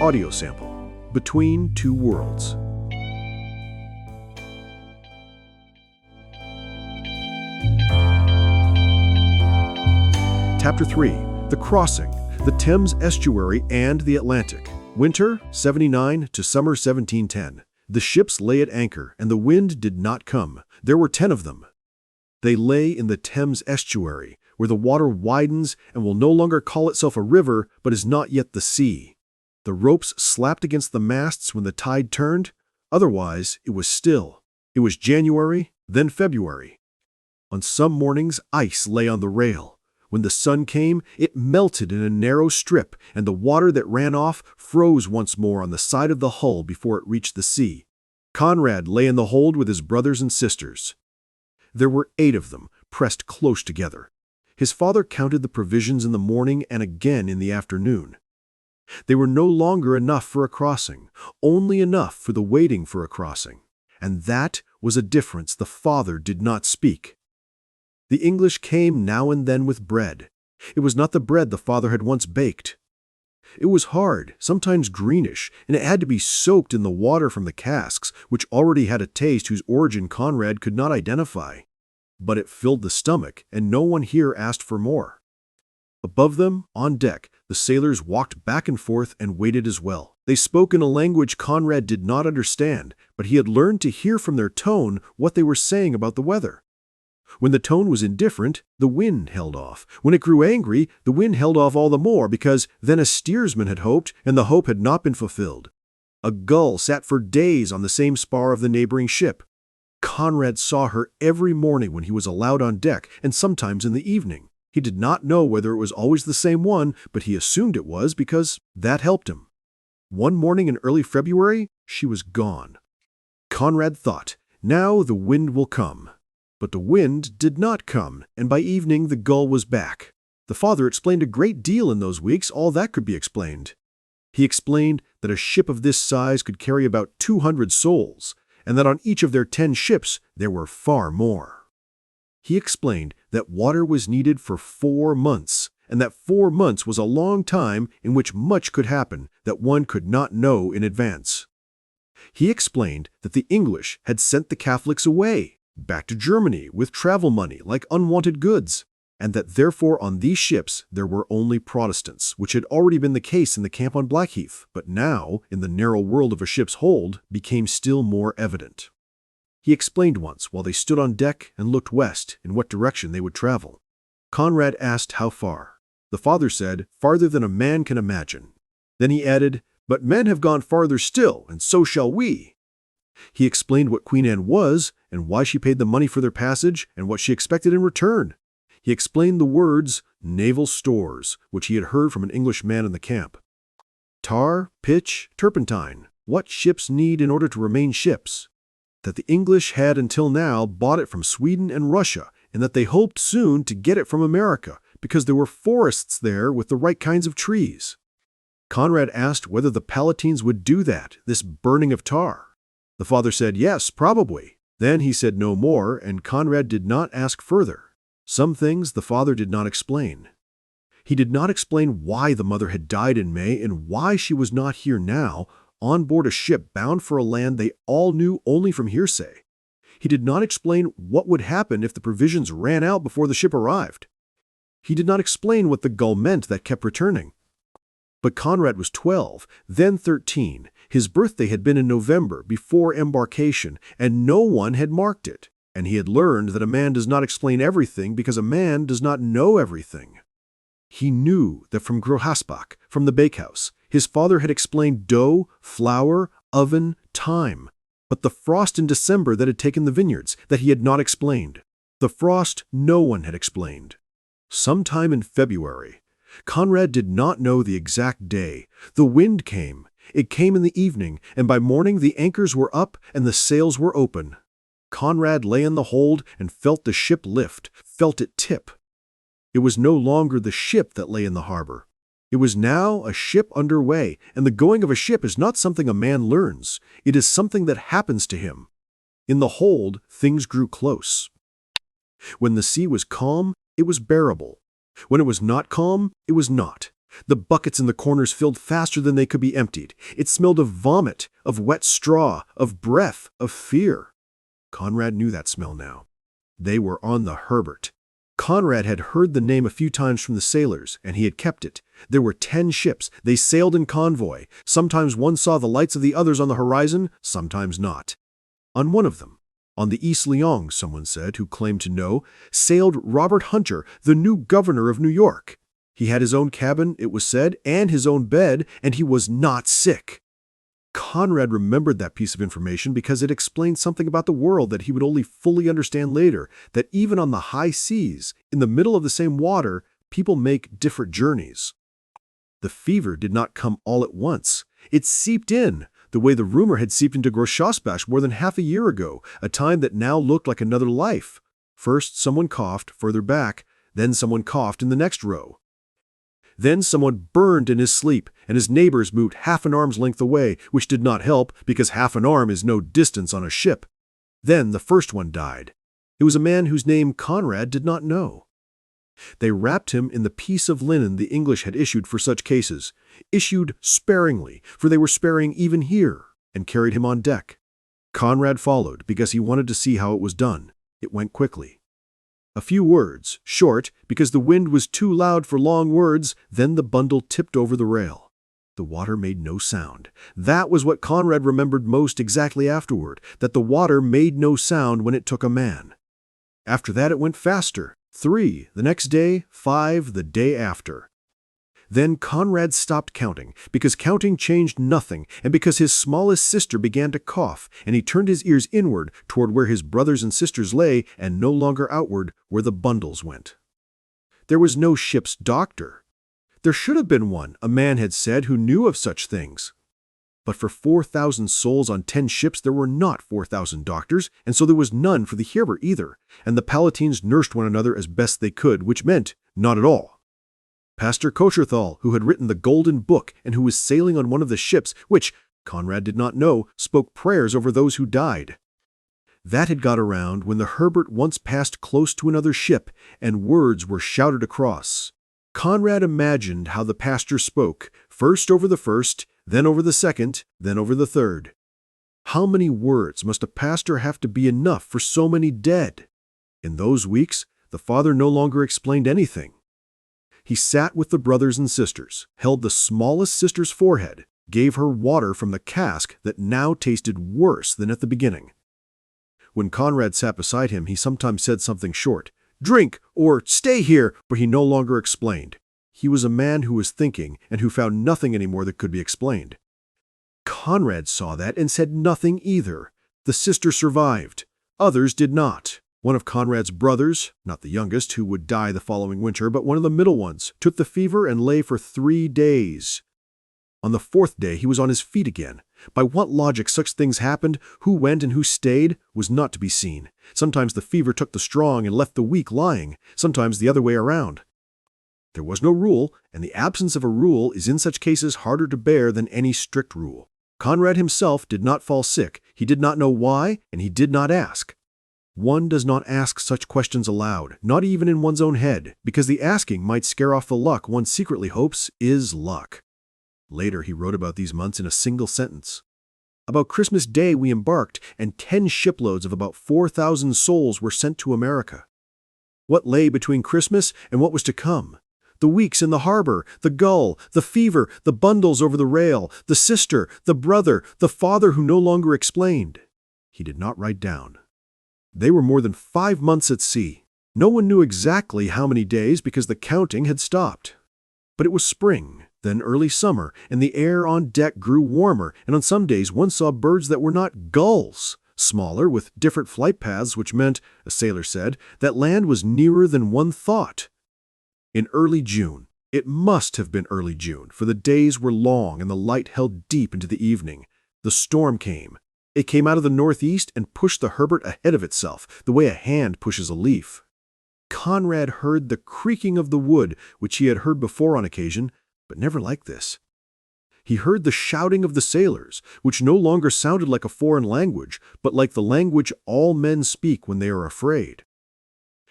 Audio sample, Between Two Worlds. Chapter 3, The Crossing, the Thames Estuary and the Atlantic. Winter, 79 to summer 1710. The ships lay at anchor, and the wind did not come. There were 10 of them. They lay in the Thames Estuary, where the water widens and will no longer call itself a river, but is not yet the sea. The ropes slapped against the masts when the tide turned. Otherwise, it was still. It was January, then February. On some mornings, ice lay on the rail. When the sun came, it melted in a narrow strip, and the water that ran off froze once more on the side of the hull before it reached the sea. Conrad lay in the hold with his brothers and sisters. There were 8 of them, pressed close together. His father counted the provisions in the morning and again in the afternoon. They were no longer enough for a crossing, only enough for the waiting for a crossing. And that was a difference the father did not speak. The English came now and then with bread. It was not the bread the father had once baked. It was hard, sometimes greenish, and it had to be soaked in the water from the casks, which already had a taste whose origin Conrad could not identify. But it filled the stomach, and no one here asked for more. Above them, on deck, the sailors walked back and forth and waited as well. They spoke in a language Conrad did not understand, but he had learned to hear from their tone what they were saying about the weather. When the tone was indifferent, the wind held off. When it grew angry, the wind held off all the more because then a steersman had hoped, and the hope had not been fulfilled. A gull sat for days on the same spar of the neighboring ship. Conrad saw her every morning when he was allowed on deck, and sometimes in the evening. He did not know whether it was always the same one, but he assumed it was because that helped him. One morning in early February, she was gone. Conrad thought, now the wind will come. But the wind did not come, and by evening the gull was back. The father explained a great deal in those weeks, all that could be explained. He explained that a ship of this size could carry about 200 souls, and that on each of their 10 ships there were far more. He explained that water was needed for 4 months, and that 4 months was a long time in which much could happen that one could not know in advance. He explained that the English had sent the Catholics away, back to Germany with travel money like unwanted goods, and that therefore on these ships there were only Protestants, which had already been the case in the camp on Blackheath, but now, in the narrow world of a ship's hold, became still more evident. He explained once while they stood on deck and looked west in what direction they would travel. Conrad asked how far. The father said, farther than a man can imagine. Then he added, but men have gone farther still, and so shall we. He explained what Queen Anne was, and why she paid the money for their passage, and what she expected in return. He explained the words, naval stores, which he had heard from an English man in the camp. Tar, pitch, turpentine, what ships need in order to remain ships. That the English had until now bought it from Sweden and Russia, and that they hoped soon to get it from America, because there were forests there with the right kinds of trees. Conrad asked whether the Palatines would do that, this burning of tar. The father said yes, probably. Then he said no more, and Conrad did not ask further. Some things the father did not explain. He did not explain why the mother had died in May and why she was not here now, on board a ship bound for a land they all knew only from hearsay. He did not explain what would happen if the provisions ran out before the ship arrived. He did not explain what the gull meant that kept returning. But Conrad was 12, then 13. His birthday had been in November, before embarkation, and no one had marked it. And he had learned that a man does not explain everything because a man does not know everything. He knew that from Grohaspach, from the bakehouse, his father had explained dough, flour, oven, time. But the frost in December that had taken the vineyards, that he had not explained. The frost no one had explained. Sometime in February. Conrad did not know the exact day. The wind came. It came in the evening, and by morning the anchors were up and the sails were open. Conrad lay in the hold and felt the ship lift, felt it tip. It was no longer the ship that lay in the harbor. It was now a ship under way, and the going of a ship is not something a man learns. It is something that happens to him. In the hold, things grew close. When the sea was calm, it was bearable. When it was not calm, it was not. The buckets in the corners filled faster than they could be emptied. It smelled of vomit, of wet straw, of breath, of fear. Conrad knew that smell now. They were on the Herbert. Conrad had heard the name a few times from the sailors, and he had kept it. There were 10 ships. They sailed in convoy. Sometimes one saw the lights of the others on the horizon, sometimes not. On one of them, on the East Lyons, someone said, who claimed to know, sailed Robert Hunter, the new governor of New York. He had his own cabin, it was said, and his own bed, and he was not sick. Conrad remembered that piece of information because it explained something about the world that he would only fully understand later, that even on the high seas, in the middle of the same water, people make different journeys. The fever did not come all at once. It seeped in, the way the rumor had seeped into Groschosbach more than half a year ago, a time that now looked like another life. First, someone coughed further back, then someone coughed in the next row. Then someone burned in his sleep, and his neighbors moved half an arm's length away, which did not help, because half an arm is no distance on a ship. Then the first one died. It was a man whose name Conrad did not know. They wrapped him in the piece of linen the English had issued for such cases, issued sparingly, for they were sparing even here, and carried him on deck. Conrad followed, because he wanted to see how it was done. It went quickly. A few words, short, because the wind was too loud for long words, then the bundle tipped over the rail. The water made no sound. That was what Conrad remembered most exactly afterward, that the water made no sound when it took a man. After that it went faster. 3 the next day, 5 the day after. Then Conrad stopped counting, because counting changed nothing, and because his smallest sister began to cough, and he turned his ears inward toward where his brothers and sisters lay, and no longer outward where the bundles went. There was no ship's doctor. There should have been one, a man had said, who knew of such things. But for 4,000 souls on 10 ships there were not 4,000 doctors, and so there was none for the Herbert either, and the Palatines nursed one another as best they could, which meant not at all. Pastor Kocherthal, who had written the Golden Book and who was sailing on one of the ships, which, Conrad did not know, spoke prayers over those who died. That had got around when the Herbert once passed close to another ship, and words were shouted across. Conrad imagined how the pastor spoke, first over the first, then over the second, then over the third. How many words must a pastor have to be enough for so many dead? In those weeks, the father no longer explained anything. He sat with the brothers and sisters, held the smallest sister's forehead, gave her water from the cask that now tasted worse than at the beginning. When Conrad sat beside him, he sometimes said something short, "Drink," or "Stay here," but he no longer explained. He was a man who was thinking and who found nothing anymore that could be explained. Conrad saw that and said nothing either. The sister survived. Others did not. One of Conrad's brothers, not the youngest, who would die the following winter, but one of the middle ones, took the fever and lay for 3 days. On the 4th day, he was on his feet again. By what logic such things happened, who went and who stayed, was not to be seen. Sometimes the fever took the strong and left the weak lying, sometimes the other way around. There was no rule, and the absence of a rule is in such cases harder to bear than any strict rule. Conrad himself did not fall sick. He did not know why, and he did not ask. One does not ask such questions aloud, not even in one's own head, because the asking might scare off the luck one secretly hopes is luck. Later he wrote about these months in a single sentence. About Christmas Day we embarked, and 10 shiploads of about 4,000 souls were sent to America. What lay between Christmas and what was to come? The weeks in the harbor, the gull, the fever, the bundles over the rail, the sister, the brother, the father who no longer explained. He did not write down. They were more than 5 months at sea. No one knew exactly how many days because the counting had stopped. But it was spring, then early summer, and the air on deck grew warmer, and on some days one saw birds that were not gulls, smaller, with different flight paths, which meant, a sailor said, that land was nearer than one thought. In early June, it must have been early June, for the days were long and the light held deep into the evening, the storm came. It came out of the northeast and pushed the Herbert ahead of itself, the way a hand pushes a leaf. Conrad heard the creaking of the wood, which he had heard before on occasion, but never like this. He heard the shouting of the sailors, which no longer sounded like a foreign language, but like the language all men speak when they are afraid.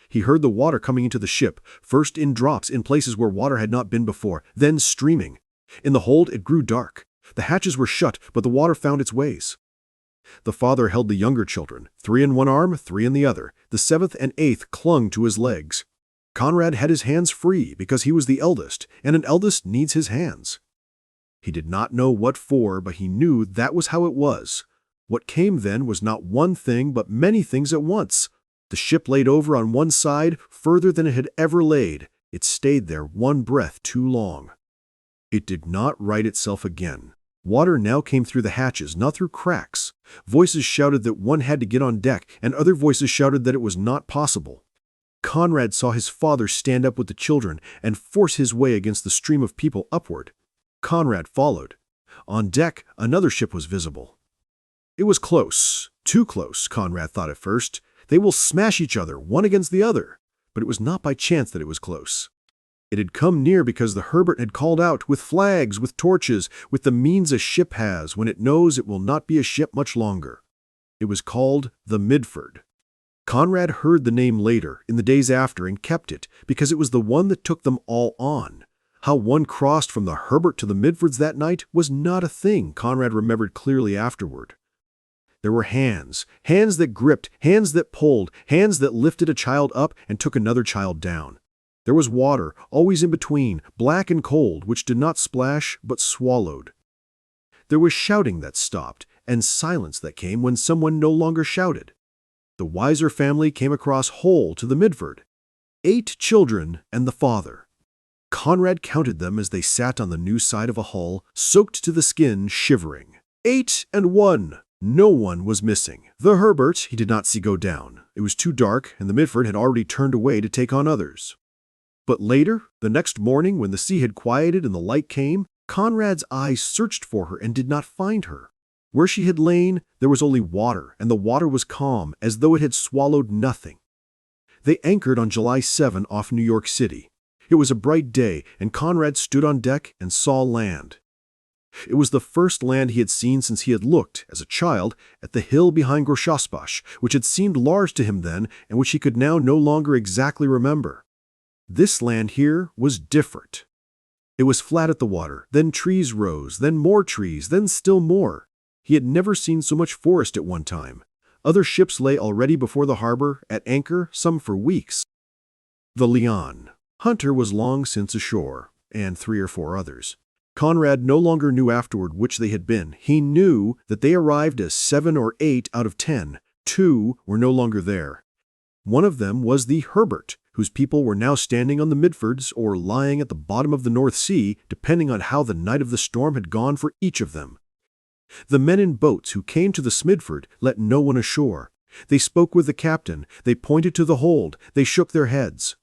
He heard the water coming into the ship, first in drops in places where water had not been before, then streaming. In the hold it grew dark. The hatches were shut, but the water found its ways. The father held the younger children, 3 in one arm, 3 in the other. The 7th and 8th clung to his legs. Conrad had his hands free because he was the eldest, and an eldest needs his hands. He did not know what for, but he knew that was how it was. What came then was not one thing, but many things at once. The ship laid over on one side further than it had ever laid. It stayed there one breath too long. It did not right itself again. Water now came through the hatches, not through cracks. Voices shouted that one had to get on deck, and other voices shouted that it was not possible. Conrad saw his father stand up with the children and force his way against the stream of people upward. Conrad followed. On deck, another ship was visible. It was close, too close, Conrad thought at first. They will smash each other, one against the other. But it was not by chance that it was close. It had come near because the Herbert had called out, with flags, with torches, with the means a ship has when it knows it will not be a ship much longer. It was called the Midford. Conrad heard the name later, in the days after, and kept it, because it was the one that took them all on. How one crossed from the Herbert to the Midfords that night was not a thing Conrad remembered clearly afterward. There were hands that gripped, hands that pulled, hands that lifted a child up and took another child down. There was water, always in between, black and cold, which did not splash, but swallowed. There was shouting that stopped, and silence that came when someone no longer shouted. The Weiser family came across whole to the Midford. 8 children and the father. Conrad counted them as they sat on the new side of a hull, soaked to the skin, shivering. 8 and 1. No one was missing. The Herbert he did not see go down. It was too dark, and the Midford had already turned away to take on others. But later, the next morning, when the sea had quieted and the light came, Conrad's eyes searched for her and did not find her. Where she had lain, there was only water, and the water was calm, as though it had swallowed nothing. They anchored on July 7 off New York City. It was a bright day, and Conrad stood on deck and saw land. It was the first land he had seen since he had looked, as a child, at the hill behind Groschasbach, which had seemed large to him then, and which he could now no longer exactly remember. This land here was different. It was flat at the water, then trees rose, then more trees, then still more. He had never seen so much forest at one time. Other ships lay already before the harbor, at anchor, some for weeks. The Leon. Hunter was long since ashore, and 3 or 4 others. Conrad no longer knew afterward which they had been. He knew that they arrived as 7 or 8 out of 10. 2 were no longer there. One of them was the Herbert, whose people were now standing on the Midfords or lying at the bottom of the North Sea, depending on how the night of the storm had gone for each of them. The men in boats who came to the Smidford let no one ashore. They spoke with the captain, they pointed to the hold, they shook their heads.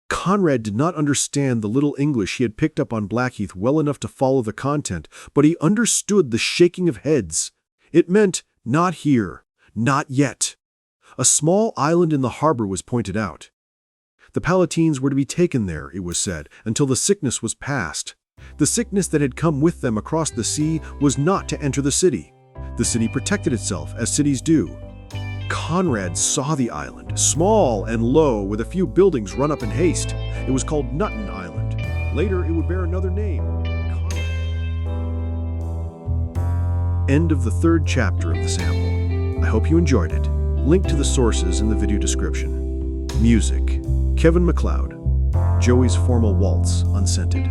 Conrad did not understand the little English he had picked up on Blackheath well enough to follow the content, but he understood the shaking of heads. It meant, not here, not yet. A small island in the harbor was pointed out. The Palatines were to be taken there, it was said, until the sickness was past. The sickness that had come with them across the sea was not to enter the city. The city protected itself, as cities do. Conrad saw the island, small and low, with a few buildings run up in haste. It was called Nutten Island. Later, it would bear another name. End of the 3rd chapter of the sample. I hope you enjoyed it. Link to the sources in the video description. Music: Kevin MacLeod. Joey's Formal Waltz, unscented.